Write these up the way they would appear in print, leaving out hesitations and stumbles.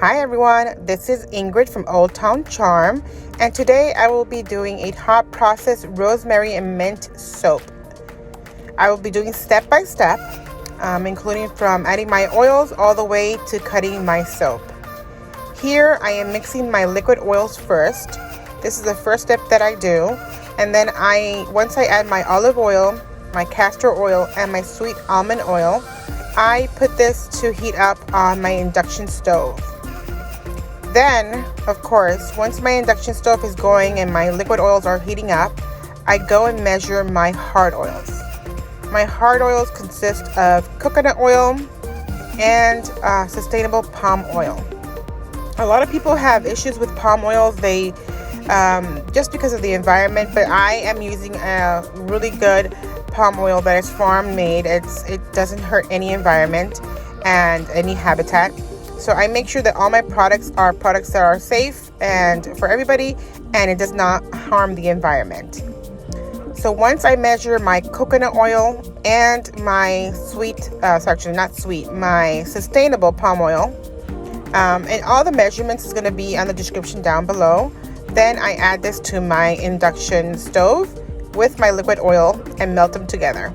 Hi everyone, this is Ingrid from Old Town Charm, and today I will be doing a hot process rosemary and mint soap. I will be doing step by step, including from adding my oils all the way to cutting my soap. Here I am mixing my liquid oils first. This is the first step that I do, and then once I add my olive oil, my castor oil, and my sweet almond oil, I put this to heat up on my induction stove. Then, of course, once my induction stove is going and my liquid oils are heating up, I go and measure my hard oils. My hard oils consist of coconut oil and sustainable palm oil. A lot of people have issues with palm oils. They just because of the environment, but I am using a really good palm oil that is farm made. It doesn't hurt any environment and any habitat. So I make sure that all my products are products that are safe and for everybody, and it does not harm the environment. So once I measure my coconut oil and my my sustainable palm oil, and all the measurements is going to be on the description down below. Then I add this to my induction stove with my liquid oil and melt them together.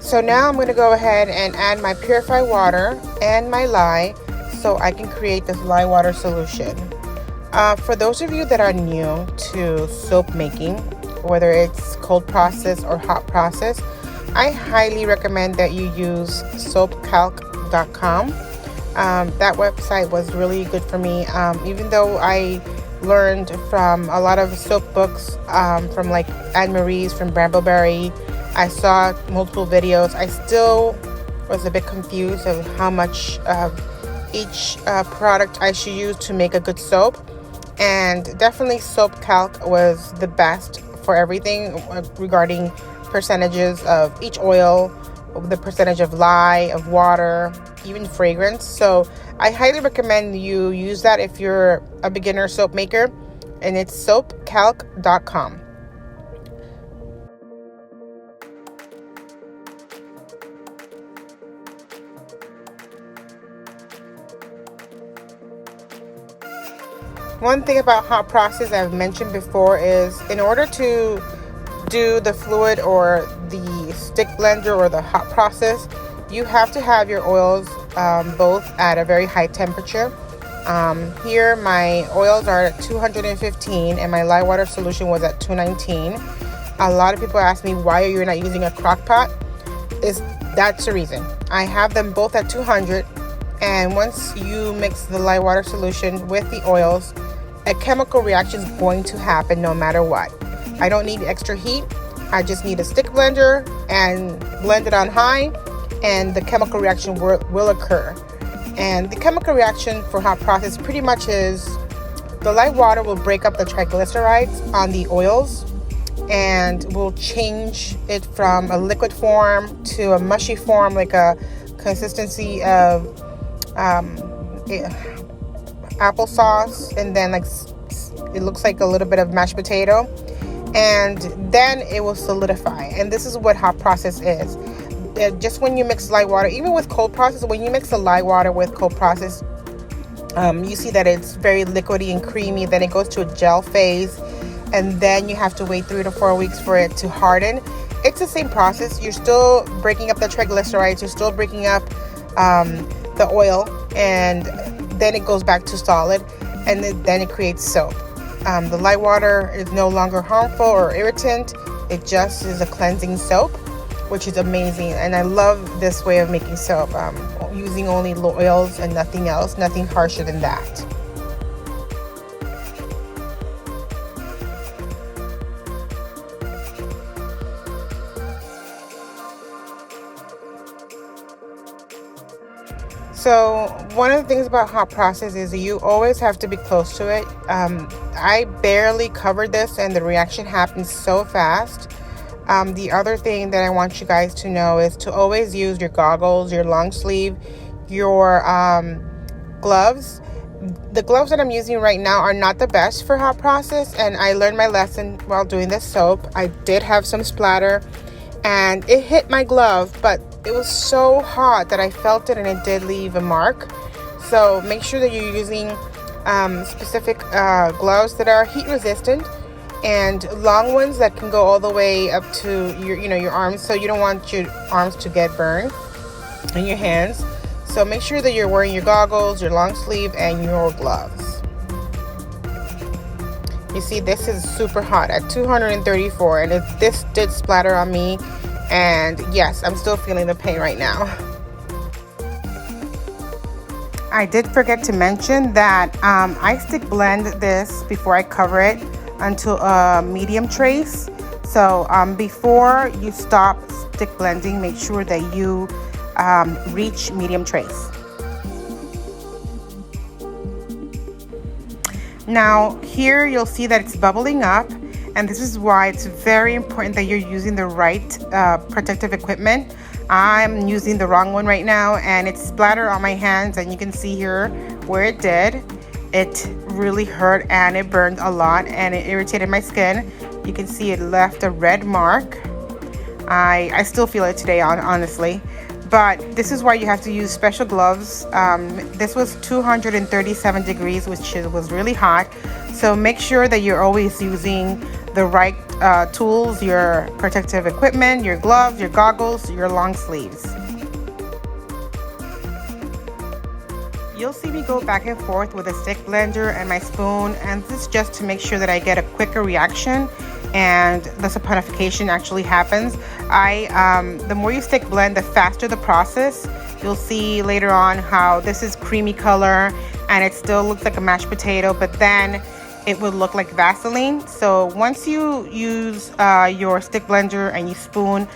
So now I'm going to go ahead and add my purified water and my lye so I can create this lye water solution. For those of you that are new to soap making, whether it's cold process or hot process, I highly recommend that you use soapcalc.com. That website was really good for me. Even though I learned from a lot of soap books from like Anne Marie's, from Brambleberry, I saw multiple videos. I still was a bit confused of how much of each product I should use to make a good soap. And definitely Soap Calc was the best for everything regarding percentages of each oil, the percentage of lye, of water, even fragrance. So I highly recommend you use that if you're a beginner soap maker, and it's soapcalc.com. One thing about hot process I've mentioned before is in order to do the fluid or the stick blender or the hot process, you have to have your oils both at a very high temperature. Here my oils are at 215 and my lye water solution was at 219. A lot of people ask me, why are you not using a crock pot? That's the reason. I have them both at 200, and once you mix the lye water solution with the oils, a chemical reaction is going to happen no matter what. I don't need extra heat. I just need a stick blender and blend it on high, and the chemical reaction will occur. And the chemical reaction for hot process pretty much is the lye water will break up the triglycerides on the oils and will change it from a liquid form to a mushy form, like a consistency of applesauce, and then like it looks like a little bit of mashed potato, and then it will solidify. And this is what hot process is. Just when you mix lye water, even with cold process, when you mix the lye water with cold process, you see that it's very liquidy and creamy. Then it goes to a gel phase, and then you have to wait 3 to 4 weeks for it to harden. It's the same process. You're still breaking up the triglycerides, you're still breaking up the oil, and then it goes back to solid, and then it creates soap. The lye water is no longer harmful or irritant. It just is a cleansing soap, which is amazing. And I love this way of making soap, using only oils and nothing else, nothing harsher than that. So one of the things about hot process is you always have to be close to it. I barely covered this and the reaction happens so fast. The other thing that I want you guys to know is to always use your goggles, your long sleeve, your gloves. The gloves that I'm using right now are not the best for hot process, and I learned my lesson while doing this soap. I did have some splatter and it hit my glove, but it was so hot that I felt it and it did leave a mark. So make sure that you're using specific gloves that are heat resistant and long ones that can go all the way up to your arms, so you don't want your arms to get burned, and your hands. So make sure that you're wearing your goggles, your long sleeve, and your gloves. You see, this is super hot at 234, and this did splatter on me, and yes, I'm still feeling the pain right now. I did forget to mention that I stick blend this before I cover it until a medium trace. So before you stop stick blending, make sure that you reach medium trace. Now here you'll see that it's bubbling up, and this is why it's very important that you're using the right protective equipment. I'm using the wrong one right now, and it's splattered on my hands, and you can see here where it did. It really hurt and it burned a lot and it irritated my skin. You can see it left a red mark. I still feel it today, honestly. But this is why you have to use special gloves. This was 237 degrees, which was really hot. So make sure that you're always using the right tools, your protective equipment, your gloves, your goggles, your long sleeves. You'll see me go back and forth with a stick blender and my spoon, and this is just to make sure that I get a quicker reaction and the saponification actually happens. The more you stick blend, the faster the process. You'll see later on how this is creamy color and it still looks like a mashed potato, but then it would look like Vaseline. So once you use your stick blender and you spoon,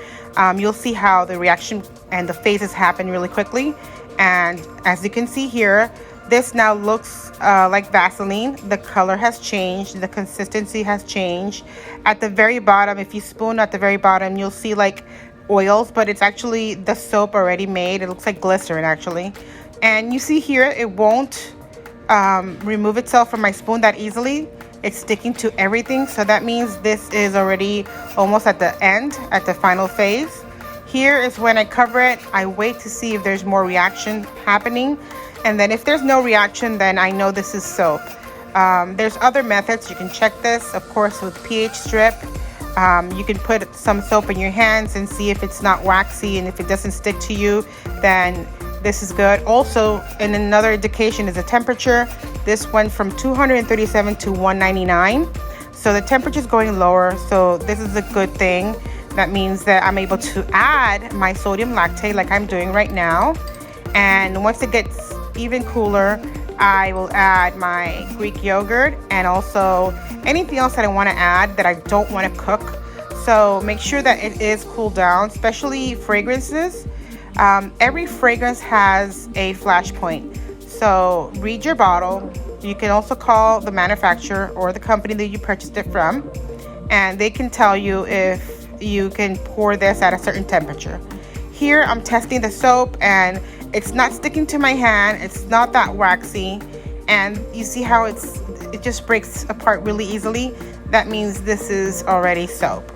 you'll see how the reaction and the phases happen really quickly. And as you can see here, this now looks like Vaseline. The color has changed, the consistency has changed. At the very bottom, if you spoon at the very bottom, you'll see like oils, but it's actually the soap already made. It looks like glycerin actually. And you see here, it won't remove itself from my spoon that easily. It's sticking to everything, so that means this is already almost at the end, at the final phase. Here is when I cover it. I wait to see if there's more reaction happening, and then if there's no reaction, then I know this is soap. There's other methods. You can check this, of course, with pH strip. You can put some soap in your hands and see if it's not waxy, and if it doesn't stick to you, then this is good. Also, and another indication is the temperature. This went from 237 to 199, so the temperature is going lower, so this is a good thing. That means that I'm able to add my sodium lactate like I'm doing right now. And once it gets even cooler, I will add my Greek yogurt and also anything else that I want to add that I don't want to cook. So make sure that it is cooled down, especially fragrances. Every fragrance has a flash point. So read your bottle. You can also call the manufacturer or the company that you purchased it from, and they can tell you if you can pour this at a certain temperature. Here I'm testing the soap and it's not sticking to my hand. It's not that waxy, and you see how it just breaks apart really easily. That means this is already soap.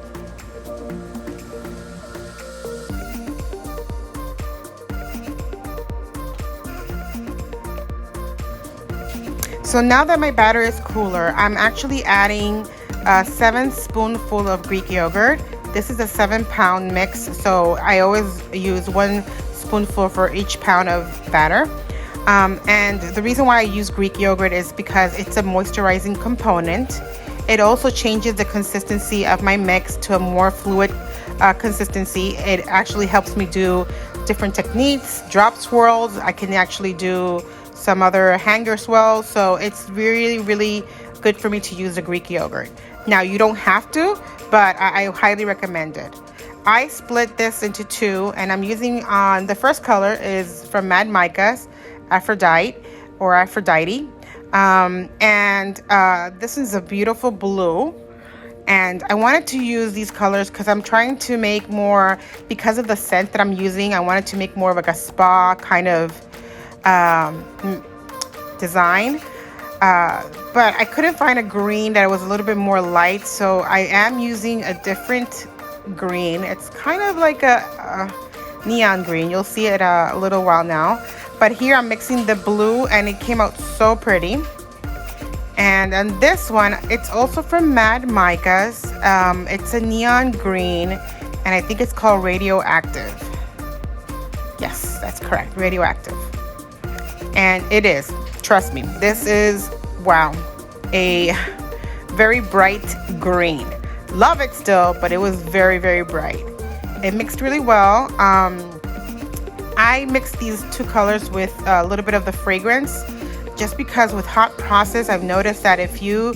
So now that my batter is cooler, I'm actually adding a 7 spoonful of Greek yogurt. This is a 7-pound mix, so I always use 1 spoonful for each pound of batter. And the reason why I use Greek yogurt is because it's a moisturizing component. It also changes the consistency of my mix to a more fluid consistency. It actually helps me do different techniques, drop swirls. I can actually do some other hanger swirls. So it's really, really good for me to use the Greek yogurt. Now, you don't have to, but I highly recommend it. I split this into 2, and I'm using the first color is from Mad Micas, Afrodite. This is a beautiful blue, and I wanted to use these colors because I'm trying to make more, because of the scent that I'm using, I wanted to make more of like a spa kind of design. But I couldn't find a green that was a little bit more light, so I am using a different green. It's kind of like neon green. You'll see it a little while now. But here I'm mixing the blue and it came out so pretty. And then this one, it's also from Mad Micas. It's a neon green and I think it's called RadioActive. Yes, that's correct, RadioActive. And it is, trust me, this is, wow, a very bright green. Love it still, but it was very, very bright. It mixed really well. I mixed these two colors with a little bit of the fragrance, just because with hot process, I've noticed that if you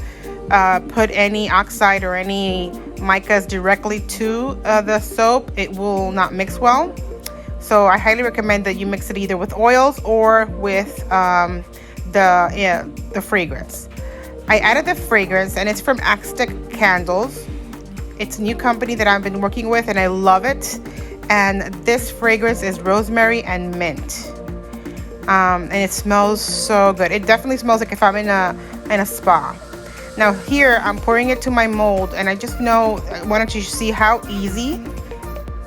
put any oxide or any micas directly to the soap, it will not mix well. So I highly recommend that you mix it either with oils or with the fragrance. I added the fragrance and it's from Aztec Candles. It's a new company that I've been working with and I love it. And this fragrance is Rosemary and Mint. And it smells so good. It definitely smells like if I'm in a spa. Now here I'm pouring it to my mold and I just know, I wanted you to see how easy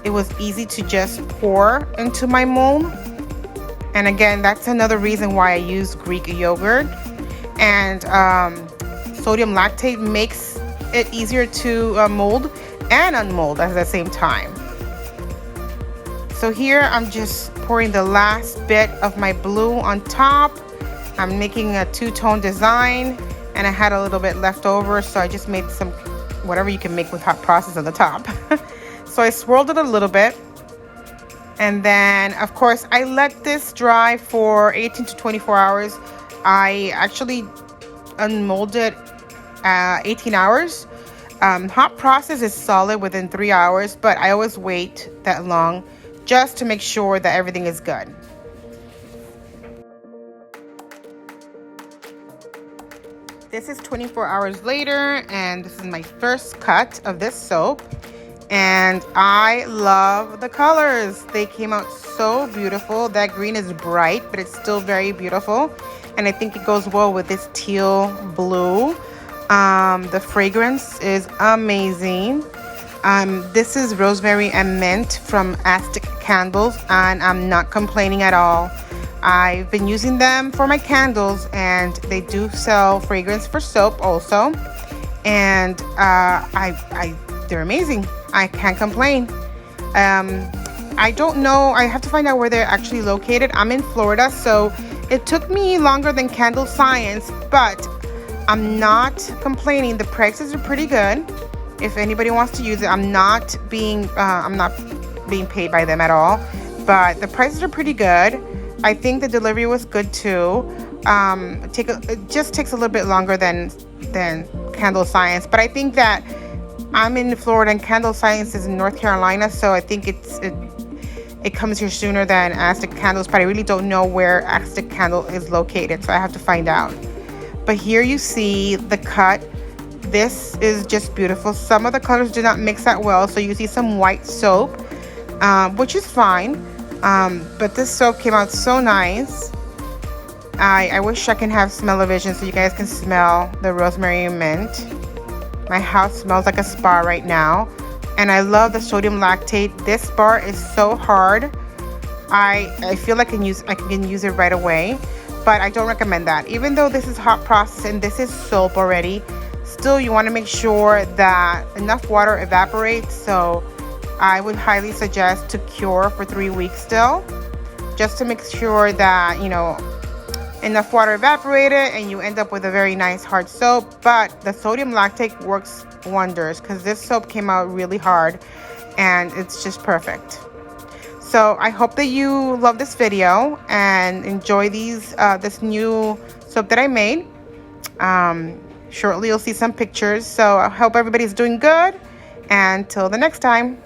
it was easy to just pour into my mold. And again, that's another reason why I use Greek yogurt. And sodium lactate makes it easier to mold and unmold at the same time. So here I'm just pouring the last bit of my blue on top. I'm making a two-tone design and I had a little bit left over, so I just made some, whatever you can make with hot process on the top. So I swirled it a little bit. And then of course I let this dry for 18 to 24 hours. I actually unmolded 18 hours. Hot process is solid within 3 hours, but I always wait that long just to make sure that everything is good. This is 24 hours later and this is my first cut of this soap. And I love the colors. They came out so beautiful. That green is bright, but it's still very beautiful. And I think it goes well with this teal blue. The fragrance is amazing. This is Rosemary and Mint from Aztec Candles, and I'm not complaining at all. I've been using them for my candles, and they do sell fragrance for soap also. And they're amazing. I can't complain. I don't know. I have to find out where they're actually located. I'm in Florida, so it took me longer than Candle Science, but I'm not complaining. The prices are pretty good. If anybody wants to use it, I'm not being paid by them at all, but the prices are pretty good. I think the delivery was good too. It just takes a little bit longer than Candle Science, but I think that I'm in Florida and Candle Science is in North Carolina, so I think it comes here sooner than Aztec Candles, but I really don't know where Aztec Candle is located, so I have to find out. But here you see the cut. This is just beautiful. Some of the colors do not mix that well, so you see some white soap, which is fine. But this soap came out so nice. I wish I can have smell-o-vision so you guys can smell the Rosemary and Mint. My house smells like a spa right now. And I love the sodium lactate. This bar is so hard. I feel like I can use it right away, but I don't recommend that. Even though this is hot process and this is soap already, still you want to make sure that enough water evaporates. So I would highly suggest to cure for 3 weeks still, just to make sure that, you know, enough water evaporated and you end up with a very nice hard soap. But the sodium lactate works wonders because this soap came out really hard and it's just perfect. So I hope that you love this video and enjoy this new soap that I made. Shortly you'll see some pictures. So I hope everybody's doing good, and till the next time.